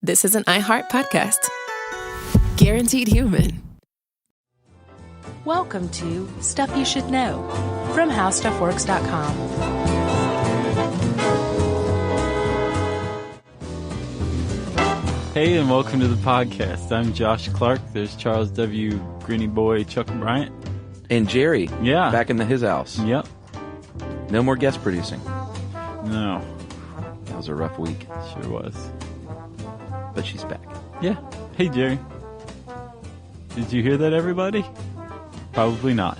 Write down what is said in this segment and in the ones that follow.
this is an iHeart podcast. Guaranteed human. Welcome to Stuff You Should Know from HowStuffWorks.com. Hey, and welcome to the podcast. I'm Josh Clark. There's Charles W. Greeny Boy, Chuck Bryant. And Jerry. Yeah. Back in his house. Yep. No more guest producing. No. That was a rough week. Sure was. But she's back. Yeah. Hey, Jerry. Did you hear that, everybody? Probably not.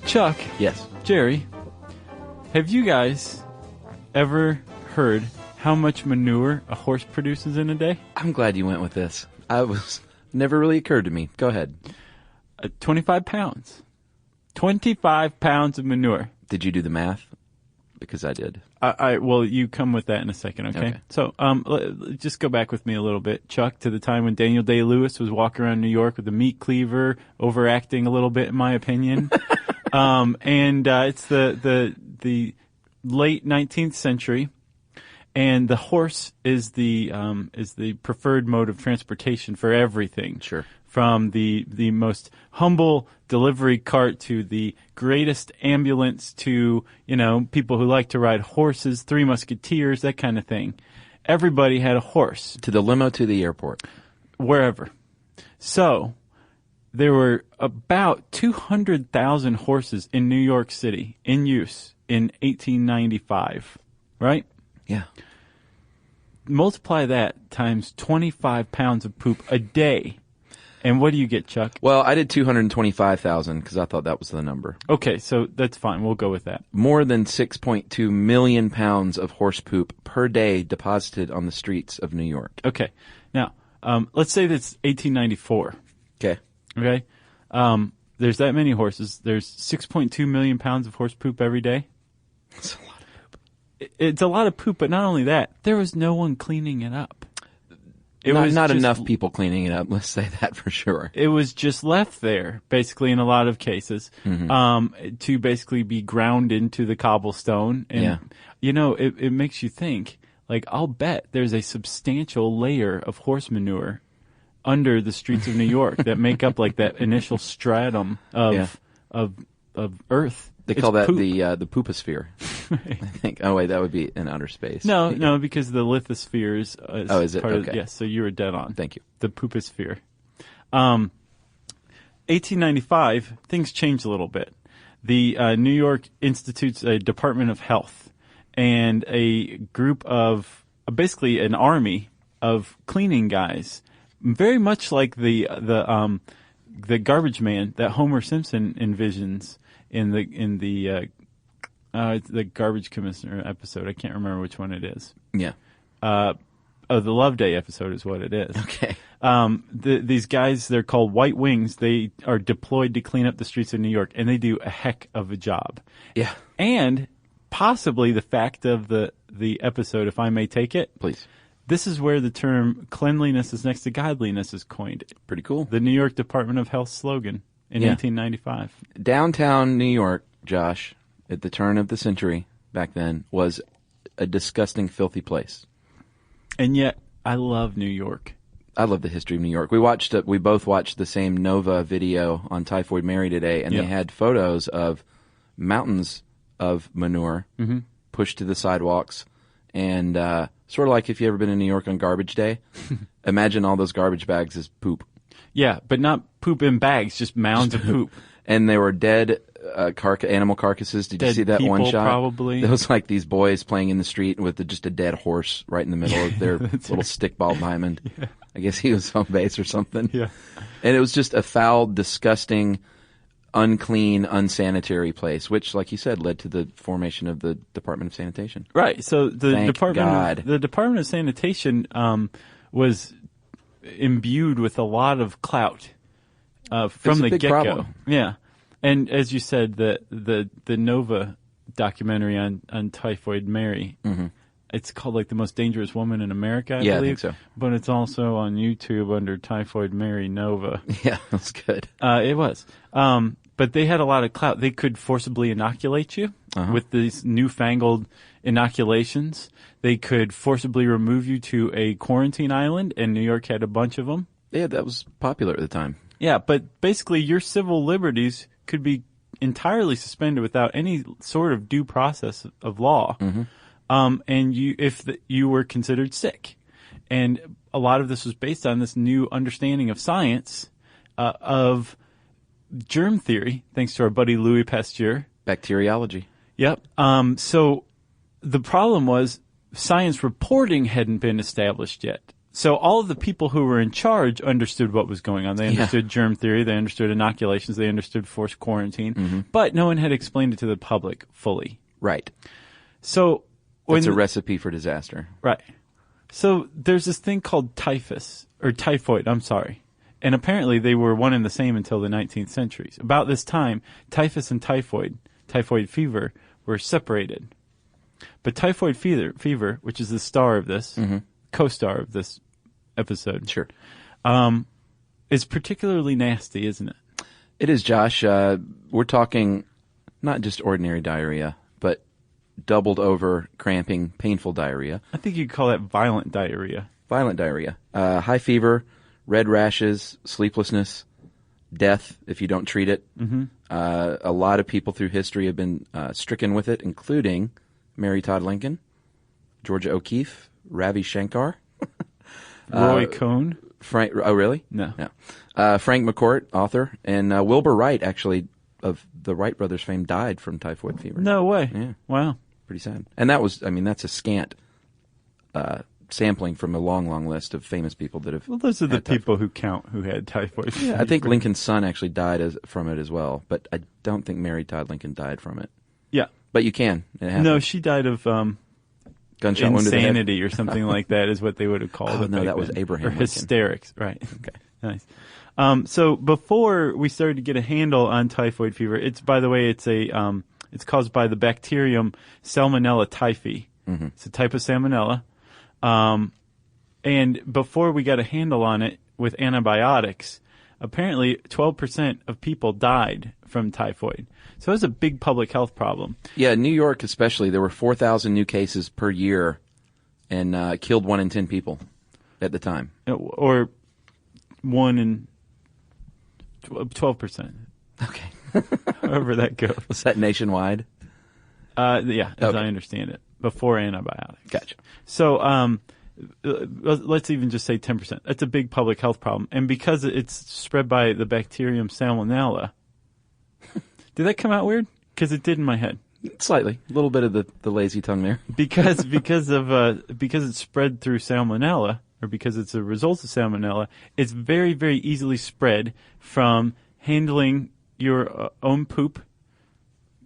Chuck. Yes. Jerry. Have you guys ever heard how much manure a horse produces in a day? I'm glad you went with this. Never really occurred to me. Go ahead. 25 pounds. 25 pounds of manure. Did you do the math? Because I did. Well, you come with that in a second, okay? So, just go back with me a little bit, Chuck, to the time when Daniel Day-Lewis was walking around New York with a meat cleaver, overacting a little bit, in my opinion. It's the late 19th century, and the horse is the preferred mode of transportation for everything. Sure. From the most humble delivery cart to the greatest ambulance to, people who like to ride horses, Three Musketeers, that kind of thing. Everybody had a horse. To the limo to the airport. Wherever. So, there were about 200,000 horses in New York City in use in 1895, right? Yeah. Multiply that times 25 pounds of poop a day. And what do you get, Chuck? Well, I did 225,000 because I thought that was the number. Okay, so that's fine. We'll go with that. More than 6.2 million pounds of horse poop per day deposited on the streets of New York. Okay. Now, let's say that's 1894. Okay. Okay? There's that many horses. There's 6.2 million pounds of horse poop every day. That's a lot of poop. It's a lot of poop, but not only that, there was no one cleaning it up. It was not enough people cleaning it up, let's say that for sure. It was just left there, basically, in a lot of cases, to basically be ground into the cobblestone. And, it makes you think, I'll bet there's a substantial layer of horse manure under the streets of New York that make up, that initial stratum of earth. They call that the pooposphere. I think. Oh wait, that would be in outer space. No, because the lithosphere is is it? part Okay. of, yes, so you were dead on. Thank you. The pooposphere. 1895, things changed a little bit. The New York institutes a Department of Health and a group of, basically an army of cleaning guys, very much like the garbage man that Homer Simpson envisions in the Garbage Commissioner episode. I can't remember which one it is. Yeah. The Loveday episode is what it is. Okay. These guys, they're called White Wings. They are deployed to clean up the streets of New York, and they do a heck of a job. Yeah. And possibly the fact of the episode, if I may take it. Please. This is where the term cleanliness is next to godliness is coined. Pretty cool. The New York Department of Health slogan in 1895. Downtown New York, Josh, at the turn of the century back then, was a disgusting, filthy place. And yet, I love New York. I love the history of New York. We both watched the same Nova video on Typhoid Mary today, and they had photos of mountains of manure pushed to the sidewalks. And sort of like if you've ever been in New York on garbage day, imagine all those garbage bags as poop. Yeah, but not poop in bags, just mounds of poop. And they were dead animal carcasses. Did you see that one shot? Probably. It was like these boys playing in the street with just a dead horse right in the middle of their little stickball diamond. Yeah. I guess he was home base or something. Yeah. And it was just a foul, disgusting, unclean, unsanitary place, which, like you said, led to the formation of the Department of Sanitation. Right. So the Thank Department of Sanitation was imbued with a lot of clout from the get-go. Problem. Yeah. And as you said, the Nova documentary on Typhoid Mary, it's called like The Most Dangerous Woman in America, I believe. I think so. But it's also on YouTube under Typhoid Mary Nova. Yeah, that's good. It was. But they had a lot of clout. They could forcibly inoculate you with these newfangled inoculations. They could forcibly remove you to a quarantine island, and New York had a bunch of them. Yeah, that was popular at the time. Yeah, but basically your civil liberties could be entirely suspended without any sort of due process of law. And you were considered sick. And a lot of this was based on this new understanding of science, of germ theory, thanks to our buddy Louis Pasteur. Bacteriology. Yep. So the problem was science reporting hadn't been established yet. So all of the people who were in charge understood what was going on. They understood germ theory, they understood inoculations, they understood forced quarantine, but no one had explained it to the public fully. Right. So it's a recipe for disaster. Right. So there's this thing called typhoid, and apparently they were one and the same until the 19th century. About this time, typhus and typhoid fever, were separated. But typhoid fever, which is the star of this, co-star of this episode, sure, is particularly nasty, isn't it? It is, Josh. We're talking not just ordinary diarrhea, but doubled over, cramping, painful diarrhea. I think you'd call that violent diarrhea. Violent diarrhea. High fever, red rashes, sleeplessness, death if you don't treat it. A lot of people through history have been stricken with it, including Mary Todd Lincoln, Georgia O'Keeffe, Ravi Shankar, Roy Cohn. Frank. Oh, really? No. Frank McCourt, author, and Wilbur Wright, actually, of the Wright brothers fame, died from typhoid fever. No way. Yeah. Wow. Pretty sad. And that's a scant sampling from a long, long list of famous people that have. Well, those are the typhoid. People who count who had typhoid fever. Yeah, I think Lincoln's son actually died from it as well, but I don't think Mary Todd Lincoln died from it. Yeah. But you can. It happens. No, she died of gunshot wound to the head. insanity or something like that is what they would have called it. No, that was then. Abraham Or Lincoln. hysterics, right. Okay, nice. So before we started to get a handle on typhoid fever, it's caused by the bacterium Salmonella typhi. It's a type of salmonella. And before we got a handle on it with antibiotics, apparently 12% of people died from typhoid. So it was a big public health problem. Yeah, New York especially, there were 4,000 new cases per year and killed 1 in 10 people at the time. Or 1 in 12%. Okay. However that goes. Was that nationwide? Yeah, as Okay. I understand it, before antibiotics. Gotcha. So let's even just say 10%. That's a big public health problem. And because it's spread by the bacterium Salmonella, did that come out weird? Because it did in my head. Slightly. A little bit of the lazy tongue there. Because it's spread through Salmonella, or because it's a result of Salmonella, it's very, very easily spread from handling your own poop,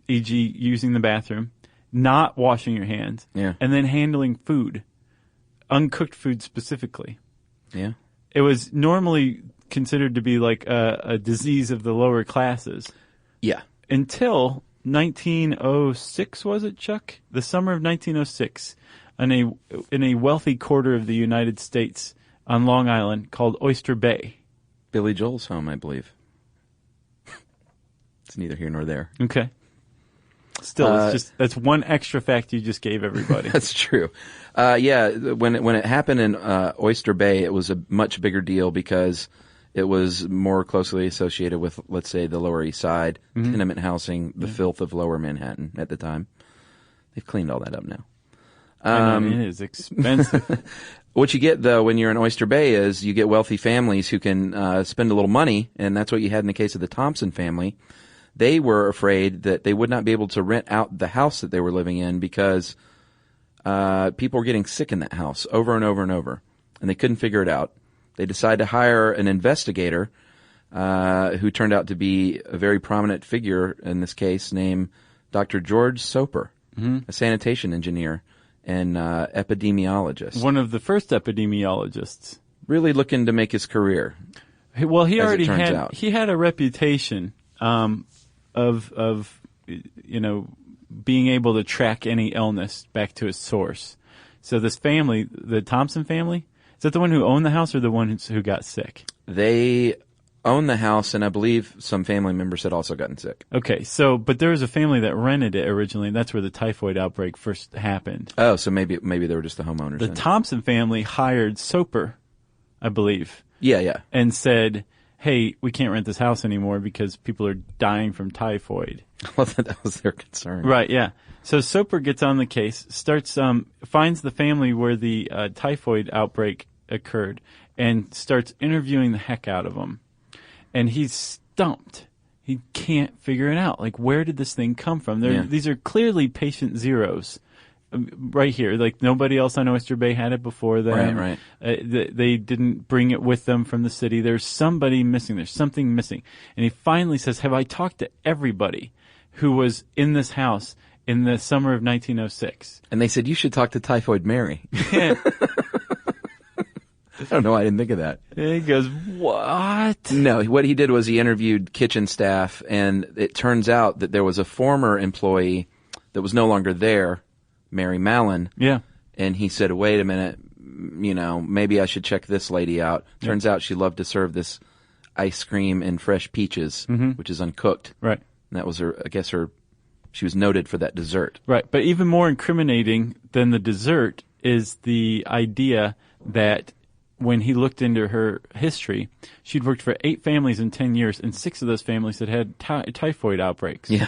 e.g. using the bathroom, not washing your hands, and then handling food, uncooked food specifically. Yeah. It was normally considered to be like a disease of the lower classes. Yeah. Until 1906, was it, Chuck? The summer of 1906, in a wealthy quarter of the United States on Long Island called Oyster Bay. Billy Joel's home, I believe. It's neither here nor there. Okay. Still, that's one extra fact you just gave everybody. That's true. Yeah, when it happened in Oyster Bay, it was a much bigger deal because it was more closely associated with, let's say, the Lower East Side, tenement housing, the filth of Lower Manhattan at the time. They've cleaned all that up now. I know, it is expensive. What you get, though, when you're in Oyster Bay is you get wealthy families who can spend a little money, and that's what you had in the case of the Thompson family. They were afraid that they would not be able to rent out the house that they were living in because people were getting sick in that house over and over and over, and they couldn't figure it out. They decided to hire an investigator who turned out to be a very prominent figure in this case named Dr. George Soper, a sanitation engineer and epidemiologist. One of the first epidemiologists. Really looking to make his career. Well, he as already it turns had out. he had a reputation of being able to track any illness back to its source. So this family, the Thompson family, is that the one who owned the house or the one who got sick? They owned the house, and I believe some family members had also gotten sick. Okay, so but there was a family that rented it originally, and that's where the typhoid outbreak first happened. Oh, so maybe they were just the homeowners. The Thompson family hired Soper, I believe. Yeah. And said, hey, we can't rent this house anymore because people are dying from typhoid. Well, that was their concern. Right, yeah. So Soper gets on the case, finds the family where the typhoid outbreak occurred, and starts interviewing the heck out of them. And he's stumped. He can't figure it out. Like, where did this thing come from? These are clearly patient zeros. Right here, like nobody else on Oyster Bay had it before them. Right. They didn't bring it with them from the city. There's somebody missing. There's something missing. And he finally says, have I talked to everybody who was in this house in the summer of 1906? And they said, you should talk to Typhoid Mary. I don't know why I didn't think of that. And he goes, what? No, what he did was he interviewed kitchen staff, and it turns out that there was a former employee that was no longer there, Mary Mallon. Yeah. And he said, wait a minute, maybe I should check this lady out. Turns out she loved to serve this ice cream and fresh peaches, which is uncooked. Right. And that was she was noted for that dessert. Right. But even more incriminating than the dessert is the idea that when he looked into her history, she'd worked for 8 families in 10 years, and 6 of those families had typhoid outbreaks. Yeah.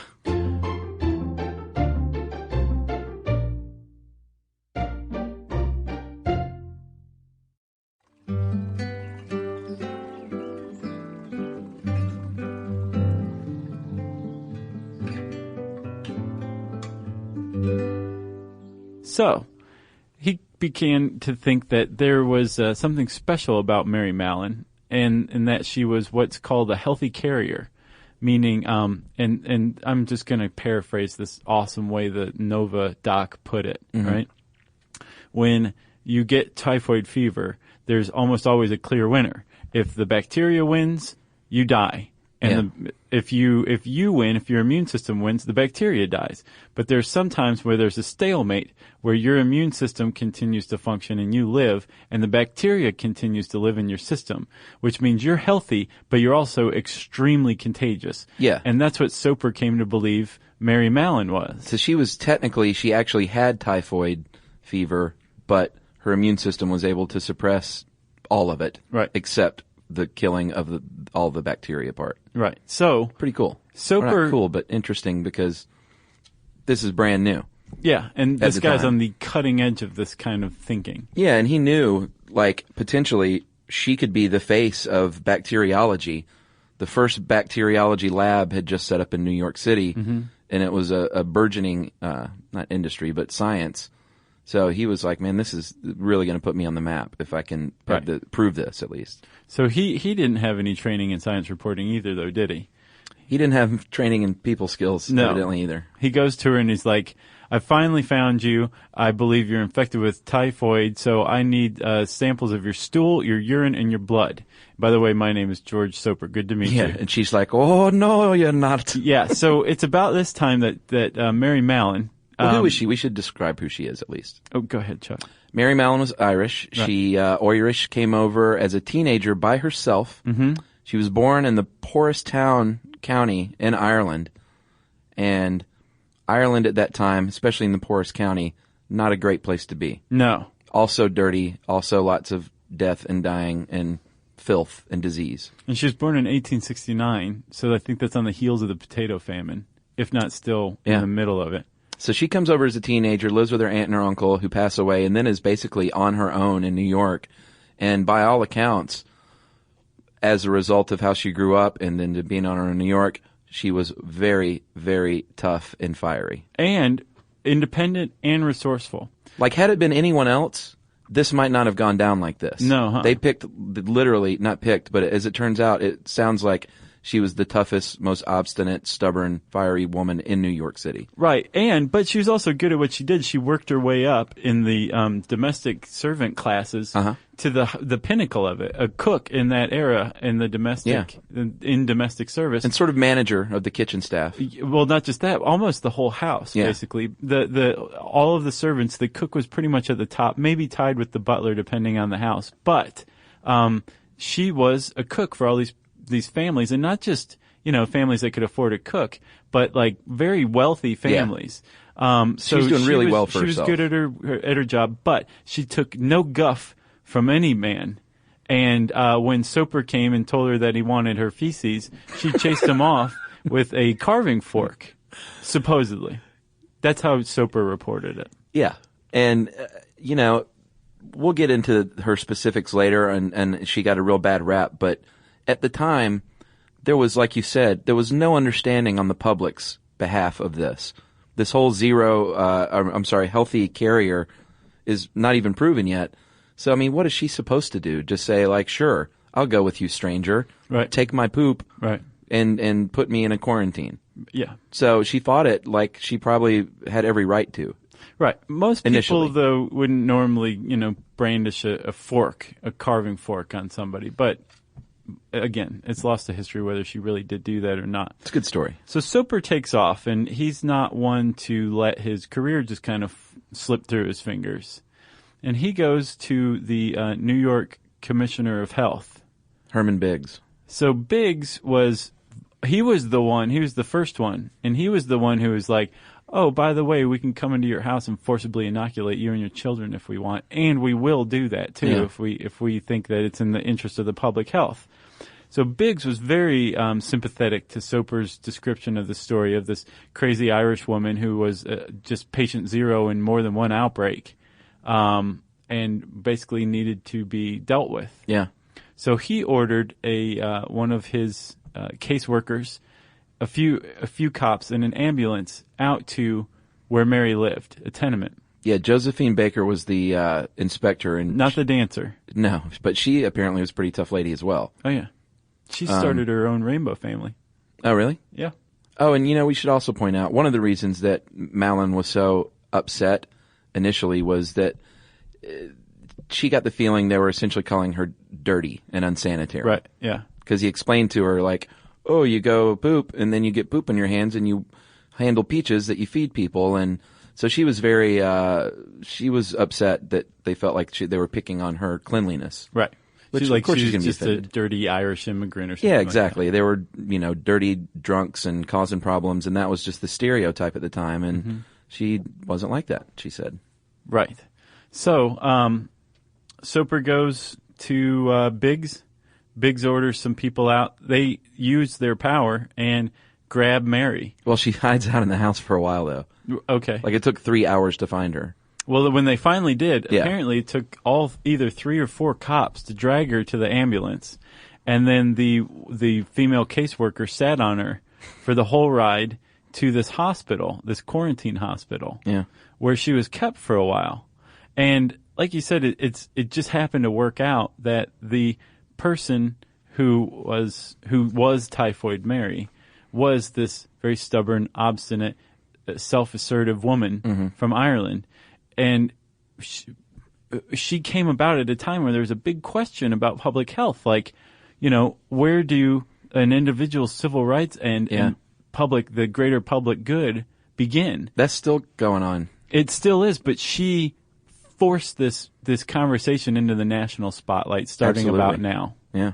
So he began to think that there was something special about Mary Mallon, and that she was what's called a healthy carrier, meaning, and I'm just going to paraphrase this awesome way the Nova doc put it, right? When you get typhoid fever, there's almost always a clear winner. If the bacteria wins, you die. And if you win, if your immune system wins, the bacteria dies. But there's sometimes where there's a stalemate where your immune system continues to function and you live, and the bacteria continues to live in your system, which means you're healthy, but you're also extremely contagious. Yeah. And that's what Soper came to believe Mary Mallon was. So she actually had typhoid fever, but her immune system was able to suppress all of it. Right. Except the killing of all the bacteria part. Right. So pretty cool. Soper, or not cool, but interesting because this is brand new. Yeah, and this guy's time. on the cutting edge of this kind of thinking. Yeah, and he knew, like, potentially she could be the face of bacteriology. The first bacteriology lab had just set up in New York City, and it was a burgeoning, not industry, but science. So he was like, man, this is really going to put me on the map if I can prove this, at least. So he didn't have any training in science reporting either, though, did he? He didn't have training in people skills, evidently, either. He goes to her and he's like, I finally found you. I believe you're infected with typhoid, so I need samples of your stool, your urine, and your blood. By the way, my name is George Soper. Good to meet you. Yeah, and she's like, oh, no, you're not. Yeah, so it's about this time that Mary Mallon... Well, who is she? We should describe who she is, at least. Oh, go ahead, Chuck. Mary Mallon was Irish. Right. She, Irish, came over as a teenager by herself. Mm-hmm. She was born in the poorest county in Ireland. And Ireland at that time, especially in the poorest county, not a great place to be. No. Also dirty, also lots of death and dying and filth and disease. And she was born in 1869, so I think that's on the heels of the potato famine, if not still in the middle of it. So she comes over as a teenager, lives with her aunt and her uncle who pass away, and then is basically on her own in New York. And by all accounts, as a result of how she grew up and then to being on her own in New York, she was very, very tough and fiery. And independent and resourceful. Like, had it been anyone else, this might not have gone down like this. No, huh? They picked, literally, not picked, but as it turns out, it sounds like she was the toughest, most obstinate, stubborn, fiery woman in New York City. Right. But she was also good at what she did. She worked her way up in the domestic servant classes to the pinnacle of it. A cook in that era in the domestic, in domestic service. And sort of manager of the kitchen staff. Well, not just that, almost the whole house, basically. All of the servants, the cook was pretty much at the top, maybe tied with the butler depending on the house. But she was a cook for all these these families, and not just, families that could afford to cook, but like very wealthy families. So she was doing really well for herself. herself. She was good at her job, but she took no guff from any man. And when Soper came and told her that he wanted her feces, she chased him off with a carving fork, supposedly. That's how Soper reported it. Yeah. And, we'll get into her specifics later, and she got a real bad rap. But at the time, there was, like you said, there was no understanding on the public's behalf of this. This whole healthy carrier is not even proven yet. So, I mean, what is she supposed to do? Just say, like, sure, I'll go with you, stranger. Right. Take my poop. Right. And put me in a quarantine. Yeah. So she fought it like she probably had every right to. Right. Most initially. people, though, wouldn't normally, brandish a fork, a carving fork on somebody. But, again, it's lost to history whether she really did do that or not. It's a good story. So Soper takes off, and he's not one to let his career just kind of slip through his fingers. And he goes to the New York Commissioner of Health. Herman Biggs. So Biggs was the first one, and he was the one who was like, oh, by the way, we can come into your house and forcibly inoculate you and your children if we want, and we will do that too if we think that it's in the interest of the public health. So Biggs was very sympathetic to Soper's description of the story of this crazy Irish woman who was just patient zero in more than one outbreak. And basically needed to be dealt with. Yeah. So he ordered one of his caseworkers, a few cops, and an ambulance out to where Mary lived, a tenement. Yeah, Josephine Baker was the inspector, and not the dancer. No, but she apparently was a pretty tough lady as well. Oh yeah, she started her own rainbow family. Oh really? Yeah. Oh, and we should also point out one of the reasons that Malin was so upset initially was that she got the feeling they were essentially calling her dirty and unsanitary. Right, yeah. Because he explained to her, like, oh, you go poop, and then you get poop on your hands, and you handle peaches that you feed people. And so she was she was upset that they felt like they were picking on her cleanliness. Right. Which, she's of course, she's going going to to be be just offended. a dirty Irish immigrant or something. Yeah, exactly. Like they were, dirty drunks and causing problems, and that was just the stereotype at the time. And she wasn't like that, she said. Right. So, Soper goes to Biggs. Biggs orders some people out. They use their power and grab Mary. Well, she hides out in the house for a while, though. Okay. Like, it took 3 hours to find her. Well, when they finally did, Yeah. apparently it took either 3 or 4 cops to drag her to the ambulance. And then the female caseworker sat on her for the whole ride to this hospital, this quarantine hospital, Yeah. where she was kept for a while. And like you said, it just happened to work out that the person who was Typhoid Mary was this very stubborn, obstinate, self-assertive woman from Ireland. And she came about at a time where there was a big question about public health. Like, where do an individual's civil rights and the greater public good begin? That's still going on. It still is, but she forced this conversation into the national spotlight starting Absolutely. about now. Yeah.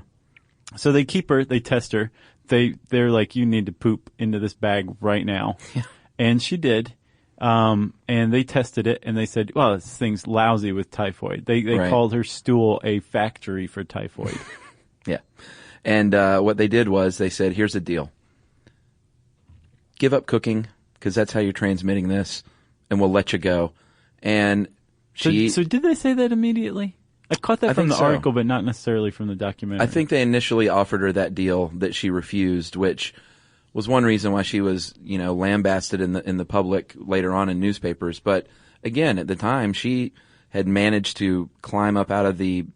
So they keep her, they test her. They're like, you need to poop into this bag right now. Yeah. And she did. And they tested it and they said, well, this thing's lousy with typhoid. They Right. called her stool a factory for typhoid. Yeah. And what they did was they said, here's the deal. Give up cooking, because that's how you're transmitting this, and we'll let you go. And So did they say that immediately? I caught that I from think the so. article, but not necessarily from the documentary. I think they initially offered her that deal that she refused, which was one reason why she was, lambasted in the public later on in newspapers. But again, at the time, she had managed to climb up out of the,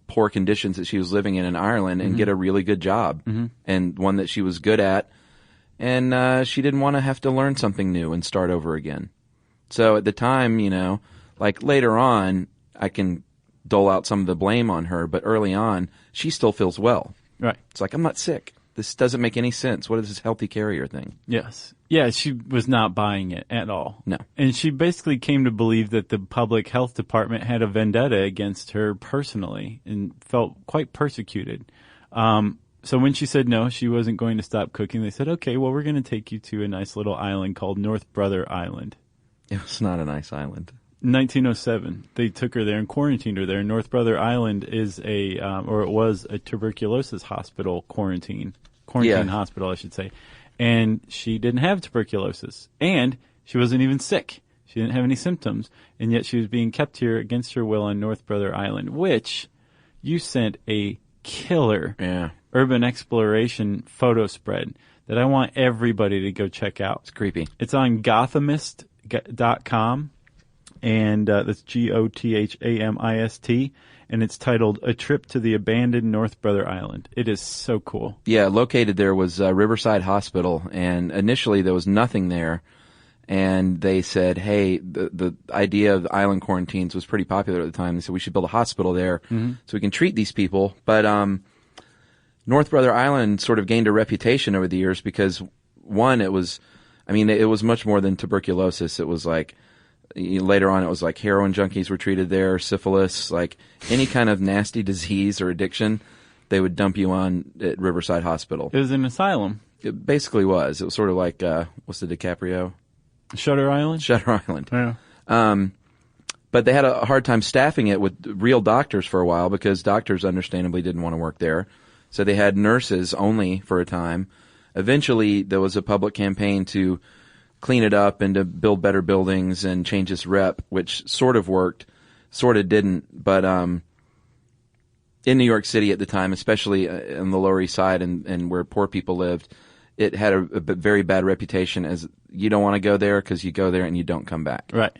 poor conditions that she was living in Ireland and get a really good job, and one that she was good at. And she didn't want to have to learn something new and start over again. So at the time, like later on, I can dole out some of the blame on her, but early on, she still feels well. Right. It's like, I'm not sick. This doesn't make any sense. What is this healthy carrier thing? Yes. Yeah, she was not buying it at all. No. And she basically came to believe that the public health department had a vendetta against her personally and felt quite persecuted. So when she said no, she wasn't going to stop cooking, they said, okay, well, we're going to take you to a nice little island called North Brother Island. It was not a nice island. 1907, they took her there and quarantined her there. North Brother Island is it was a tuberculosis hospital quarantine hospital, I should say. And she didn't have tuberculosis. And she wasn't even sick. She didn't have any symptoms. And yet she was being kept here against her will on North Brother Island, which you sent a killer urban exploration photo spread that I want everybody to go check out. It's creepy. It's on Gothamist.com. And that's Gothamist, and it's titled "A Trip to the Abandoned North Brother Island." It is so cool. Yeah, located there was Riverside Hospital, and initially there was nothing there. And they said, hey, the idea of island quarantines was pretty popular at the time. They said we should build a hospital there so we can treat these people. But North Brother Island sort of gained a reputation over the years because, one, it was much more than tuberculosis. It was like, later on, it was like heroin junkies were treated there, syphilis, like any kind of nasty disease or addiction, they would dump you on at Riverside Hospital. It was an asylum. It basically was. It was sort of like, what's the DiCaprio? Shutter Island? Shutter Island. Yeah. But they had a hard time staffing it with real doctors for a while because doctors understandably didn't want to work there. So they had nurses only for a time. Eventually, there was a public campaign to clean it up and to build better buildings and change its rep, which sort of worked, sort of didn't. But in New York City at the time, especially on the Lower East Side and where poor people lived, it had a very bad reputation as you don't want to go there because you go there and you don't come back. Right.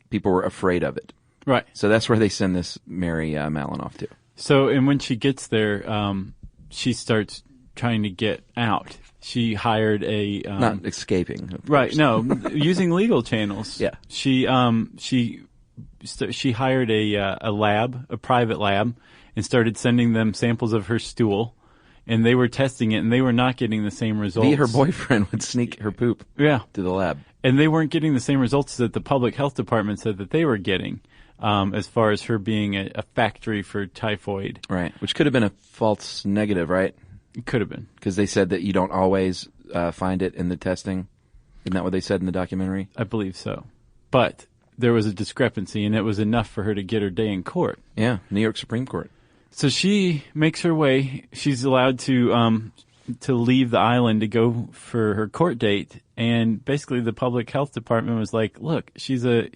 People were afraid of it. Right. So that's where they send this Mary Malinoff to. So, and when she gets there, she starts trying to get out. She hired not escaping. Right. No, using legal channels. Yeah. She hired a lab, a private lab, and started sending them samples of her stool, and they were testing it, and they were not getting the same results. Her boyfriend would sneak her poop. To the lab, and they weren't getting the same results that the public health department said that they were getting. As far as her being a factory for typhoid. Right. Which could have been a false negative, right? It could have been. Because they said that you don't always find it in the testing. Isn't that what they said in the documentary? I believe so. But there was a discrepancy, and it was enough for her to get her day in court. Yeah, New York Supreme Court. So she makes her way. She's allowed to leave the island to go for her court date. And basically the public health department was like, look, she's a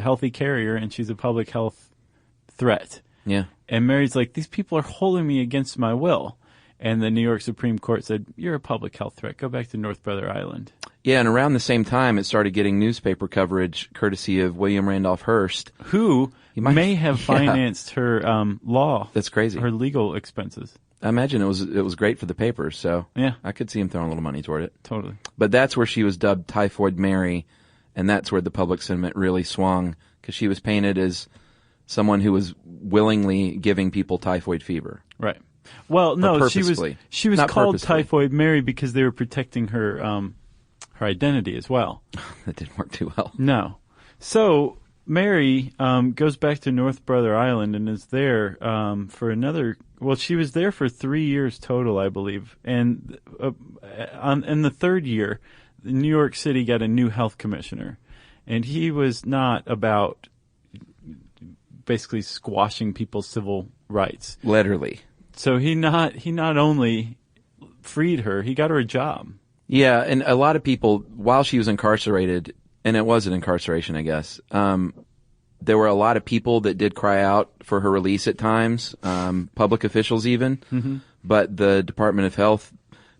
healthy carrier, and she's a public health threat. Yeah. And Mary's like, these people are holding me against my will. And the New York Supreme Court said, you're a public health threat. Go back to North Brother Island. Yeah, and around the same time, it started getting newspaper coverage courtesy of William Randolph Hearst. Who may have financed her law. That's crazy. Her legal expenses. I imagine it was great for the papers, so yeah. I could see him throwing a little money toward it. Totally. But that's where she was dubbed Typhoid Mary, and that's where the public sentiment really swung, because she was painted as someone who was willingly giving people typhoid fever. Right. Well, no, she was Not called purposely. Typhoid Mary because they were protecting her her identity as well. That didn't work too well. No. So Mary goes back to North Brother Island and is there for another. Well, she was there for 3 years total, I believe. And in the third year, New York City got a new health commissioner, and he was not about basically squashing people's civil rights. Literally. So he not only freed her, he got her a job. Yeah, and a lot of people, while she was incarcerated, and it was an incarceration, I guess, there were a lot of people that did cry out for her release at times, public officials even. Mm-hmm. But the Department of Health,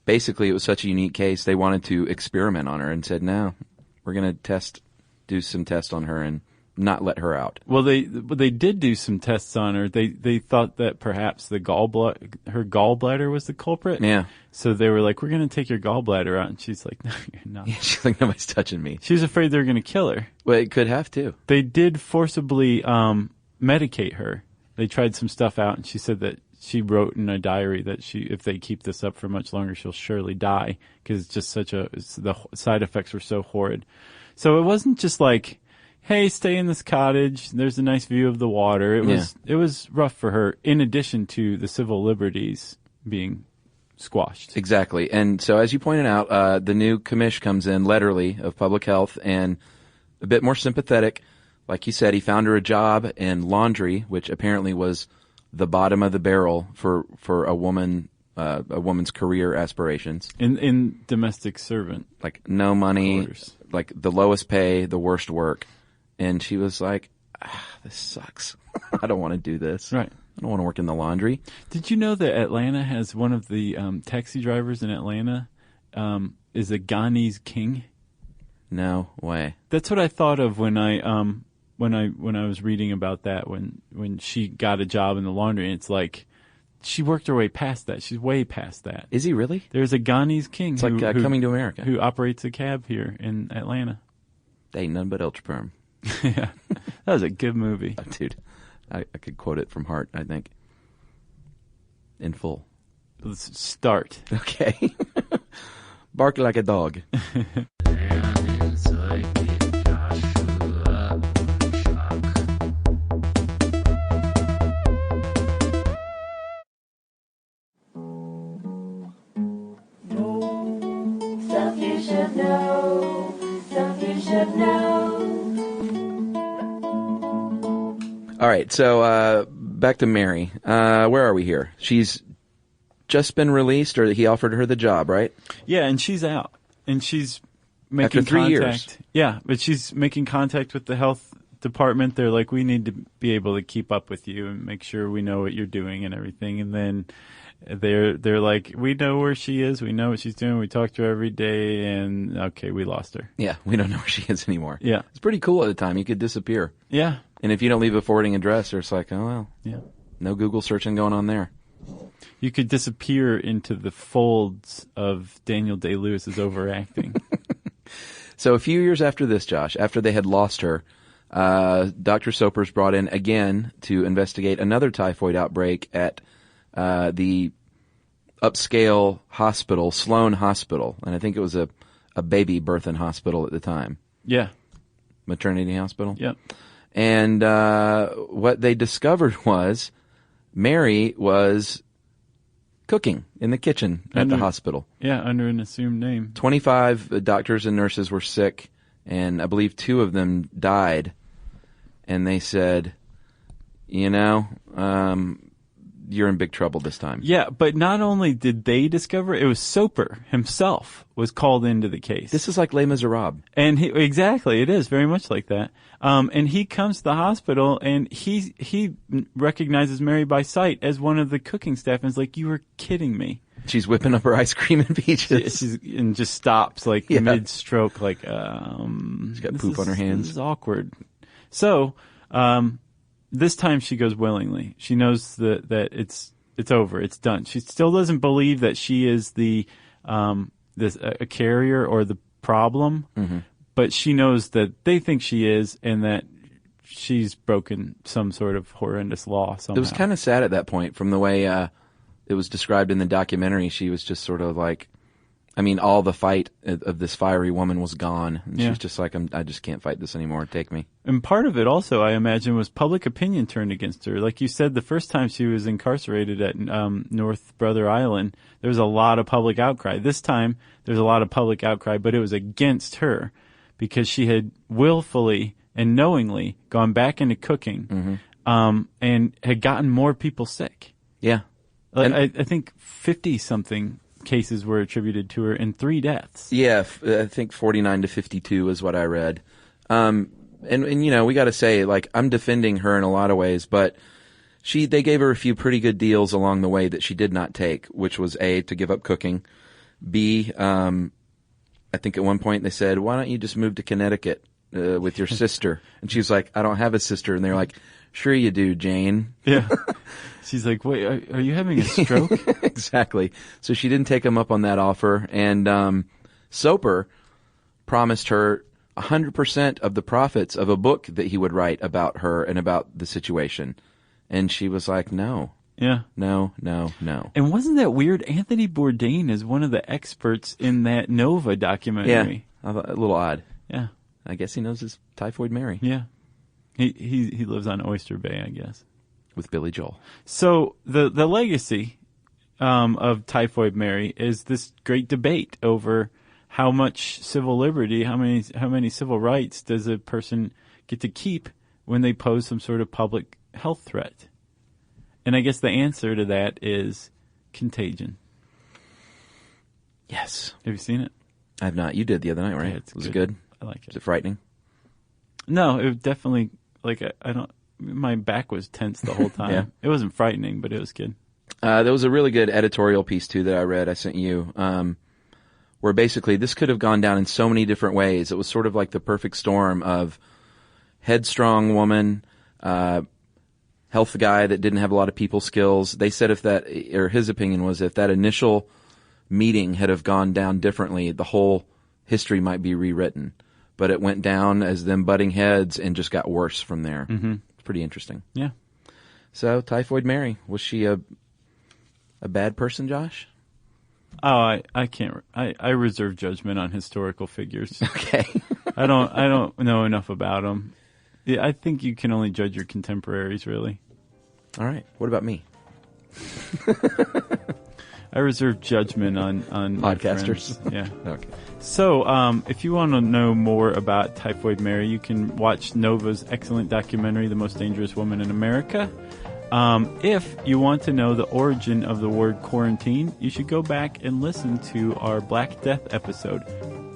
basically it was such a unique case, they wanted to experiment on her and said, no, we're going to do some tests on her and not let her out. Well, they did do some tests on her. They thought that perhaps her gallbladder was the culprit. Yeah. So they were like, we're going to take your gallbladder out. And she's like, no, you're not. Yeah, she's like, nobody's touching me. She was afraid they were going to kill her. Well, it could have too. They did forcibly medicate her. They tried some stuff out, and she said that she wrote in a diary that if they keep this up for much longer, she'll surely die because it's just the side effects were so horrid. So it wasn't just like, hey, stay in this cottage. There's a nice view of the water. It was rough for her, in addition to the civil liberties being squashed. Exactly. And so as you pointed out, the new commish comes in, Letterly of Public Health, and a bit more sympathetic. Like you said, he found her a job in laundry, which apparently was the bottom of the barrel for a woman's career aspirations. In domestic servant. Like no money, quarters. Like the lowest pay, the worst work. And she was like, this sucks. I don't want to do this. Right. I don't want to work in the laundry. Did you know that Atlanta has one of the taxi drivers in Atlanta is a Ghanese king? No way. That's what I thought of when I was reading about that when she got a job in the laundry. And it's like she worked her way past that. She's way past that. Is he really? There's a Ghanese king. It's like Coming to America, who operates a cab here in Atlanta. They ain't none but Elchperm. Yeah, that was a good movie, dude. I could quote it from heart, I think. In full. Let's start. Okay. Bark like a dog. Stuff you should know. Stuff you should know. All right, so back to Mary. Where are we here? She's just been released, or he offered her the job, right? Yeah, and she's out, and she's making after 3 contact. years. Yeah, but she's making contact with the health department. They're like, we need to be able to keep up with you and make sure we know what you're doing and everything. And then they're like, we know where she is, we know what she's doing, we talk to her every day, and okay, we lost her. Yeah, we don't know where she is anymore. Yeah, it's pretty cool at the time. You could disappear. Yeah. And if you don't leave a forwarding address, it's like, oh, well, yeah, no Google searching going on there. You could disappear into the folds of Daniel Day-Lewis's overacting. So a few years after this, Josh, after they had lost her, Dr. Soper's brought in again to investigate another typhoid outbreak at the upscale hospital, Sloan Hospital. And I think it was a baby birthing hospital at the time. Yeah. Maternity hospital? Yep. And what they discovered was Mary was cooking in the kitchen at the hospital. Yeah, under an assumed name. 25 doctors and nurses were sick, and I believe 2 of them died. And they said, you're in big trouble this time. Yeah, but not only did they discover it, was Soper himself was called into the case. This is like Les Miserables. And exactly, it is very much like that. And he comes to the hospital, and he recognizes Mary by sight as one of the cooking staff, and is like, "You were kidding me." She's whipping up her ice cream and peaches. And just stops mid-stroke, like, she's got poop on her hands. This is awkward. So, this time she goes willingly. She knows that it's over. It's done. She still doesn't believe that she is a carrier or the problem, but she knows that they think she is, and that she's broken some sort of horrendous law somehow. It was kind of sad at that point, from the way it was described in the documentary. She was just sort of like, all the fight of this fiery woman was gone. And she was just like, I just can't fight this anymore. Take me. And part of it also, I imagine, was public opinion turned against her. Like you said, the first time she was incarcerated at North Brother Island, there was a lot of public outcry. This time, there's a lot of public outcry, but it was against her because she had willfully and knowingly gone back into cooking and had gotten more people sick. Yeah. I think 50-something cases were attributed to her and 3 deaths. Yeah, I think 49 to 52 is what I read. And we got to say, like, I'm defending her in a lot of ways, but they gave her a few pretty good deals along the way that she did not take, which was A, to give up cooking, B, I think at one point they said, why don't you just move to Connecticut with your sister? And she's like, I don't have a sister. And they're like, sure you do, Jane. Yeah. She's like, wait, are you having a stroke? Exactly. So she didn't take him up on that offer. And Soper promised her 100% of the profits of a book that he would write about her and about the situation. And she was like, no, Yeah. No. And wasn't that weird? Anthony Bourdain is one of the experts in that Nova documentary. Yeah, a little odd. Yeah. I guess he knows his Typhoid Mary. Yeah. He lives on Oyster Bay, I guess. With Billy Joel. So the legacy of Typhoid Mary is this great debate over how much civil liberty, how many civil rights does a person get to keep when they pose some sort of public health threat. And I guess the answer to that is contagion. Yes. Have you seen it? I have not. You did the other night, right? Yeah, was it good? I like it. Was it frightening? No, it definitely, like, I don't, my back was tense the whole time. Yeah. It wasn't frightening, but it was good. There was a really good editorial piece, too, that I read. I sent you, where basically this could have gone down in so many different ways. It was sort of like the perfect storm of headstrong woman, health guy that didn't have a lot of people skills. They said his opinion was if that initial meeting had have gone down differently, the whole history might be rewritten. But it went down as them butting heads and just got worse from there. Mm-hmm. It's pretty interesting. Yeah. So, Typhoid Mary, was she a bad person, Josh? Oh, I can't. I reserve judgment on historical figures. Okay. I don't know enough about them. Yeah, I think you can only judge your contemporaries, really. All right. What about me? I reserve judgment on podcasters. Yeah. Okay. So, if you want to know more about Typhoid Mary, you can watch Nova's excellent documentary, The Most Dangerous Woman in America. If you want to know the origin of the word quarantine, you should go back and listen to our Black Death episode.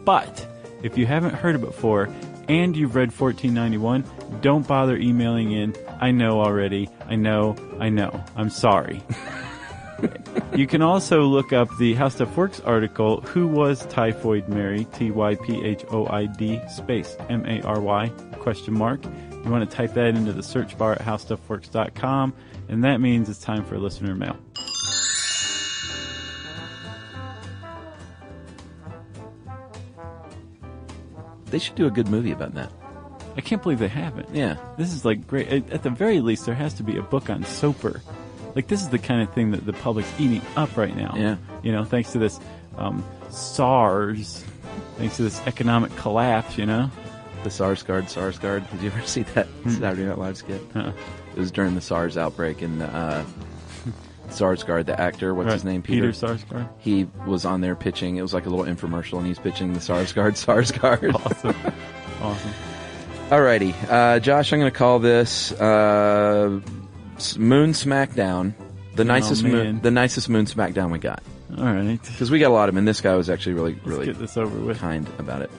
But if you haven't heard it before and you've read 1491, don't bother emailing in. I know already. I know. I'm sorry. You can also look up the How Stuff Works article, Who Was Typhoid Mary? Typhoid space Mary ? You want to type that into the search bar at howstuffworks.com, and that means it's time for listener mail. They should do a good movie about that. I can't believe they haven't. Yeah. This is like great. At the very least, there has to be a book on Soper. Like, this is the kind of thing that the public's eating up right now. Yeah. You know, thanks to this SARS, thanks to this economic collapse, you know? The SARS guard. Did you ever see that Saturday Night Live skit? Uh-uh. It was during the SARS outbreak, and SARS guard, the actor, what's his name? Peter Sarsgaard. He was on there pitching. It was like a little infomercial, and he's pitching the SARS guard. Awesome. Alrighty. Josh, I'm going to call this Moon Smackdown. The nicest moon Smackdown we got. All right. Because we got a lot of them, and this guy was actually really Let's get this over with. kind about it.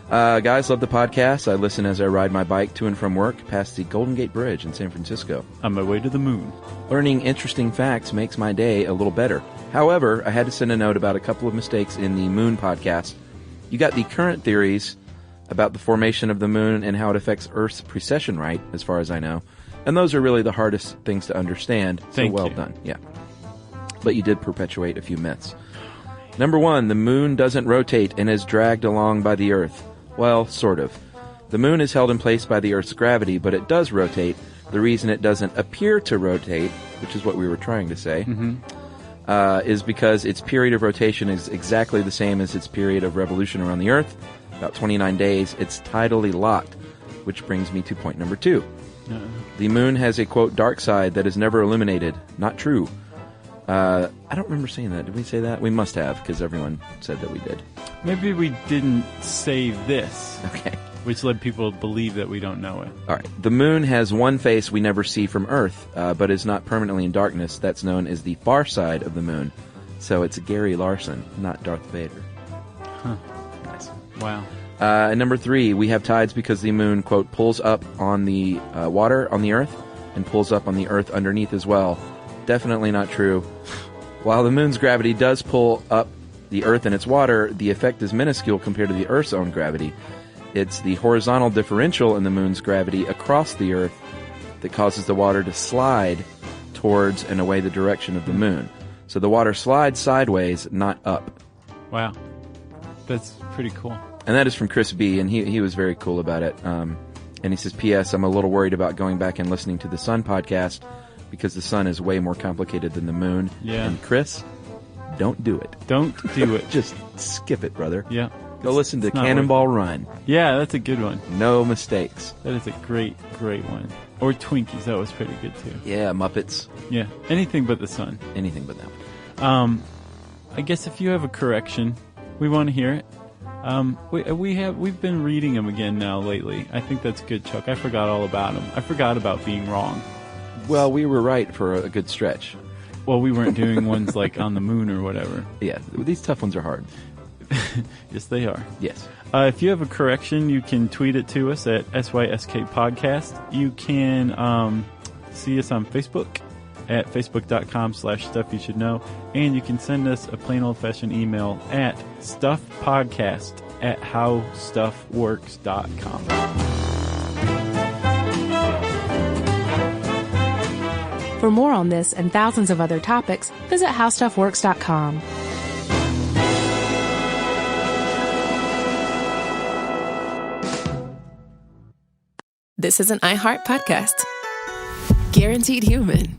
Guys, love the podcast. I listen as I ride my bike to and from work past the Golden Gate Bridge in San Francisco. On my way to the moon. Learning interesting facts makes my day a little better. However, I had to send a note about a couple of mistakes in the Moon podcast. You got the current theories about the formation of the moon and how it affects Earth's precession right, as far as I know. And those are really the hardest things to understand. Thank so well you. done. Yeah. But you did perpetuate a few myths. Number 1, the moon doesn't rotate and is dragged along by the Earth. Well, sort of. The moon is held in place by the Earth's gravity, but it does rotate. The reason it doesn't appear to rotate, which is what we were trying to say, is because its period of rotation is exactly the same as its period of revolution around the Earth. About 29 days. It's tidally locked, which brings me to point number 2. The moon has a, quote, dark side that is never illuminated. Not true. I don't remember saying that. Did we say that? We must have, because everyone said that we did. Maybe we didn't say this. Okay. Which led people to believe that we don't know it. All right. The moon has one face we never see from Earth, but is not permanently in darkness. That's known as the far side of the moon. So it's Gary Larson, not Darth Vader. Huh. Nice. Wow. And number 3, we have tides because the moon, quote, pulls up on the water on the Earth and pulls up on the Earth underneath as well. Definitely not true. While the moon's gravity does pull up the Earth and its water, the effect is minuscule compared to the Earth's own gravity. It's the horizontal differential in the moon's gravity across the Earth that causes the water to slide towards and away the direction of the moon. So the water slides sideways, not up. Wow. That's pretty cool. And that is from Chris B., and he was very cool about it. And he says, P.S. I'm a little worried about going back and listening to the Sun podcast. because the sun is way more complicated than the moon. Yeah. And Chris, don't do it. Don't do it. Just skip it, brother. Yeah. Go listen to it's not Cannonball Run. Yeah, that's a good one. No mistakes. That is a great one. Or Twinkies, that was pretty good too. Yeah, Muppets. Yeah, anything but the sun. Anything but that. I guess if you have a correction, we want to hear it. We've been reading them again now lately. I think that's good, Chuck. I forgot all about them. I forgot about being wrong. Well, we were right for a good stretch. Well, we weren't doing ones like on the moon or whatever. Yeah, these tough ones are hard. Yes, they are. Yes. If you have a correction, you can tweet it to us at SYSK Podcast. You can see us on Facebook at facebook.com/stuff you should know. And you can send us a plain old-fashioned email at stuffpodcast@howstuffworks.com. For more on this and thousands of other topics, visit howstuffworks.com. This is an iHeart podcast. Guaranteed human.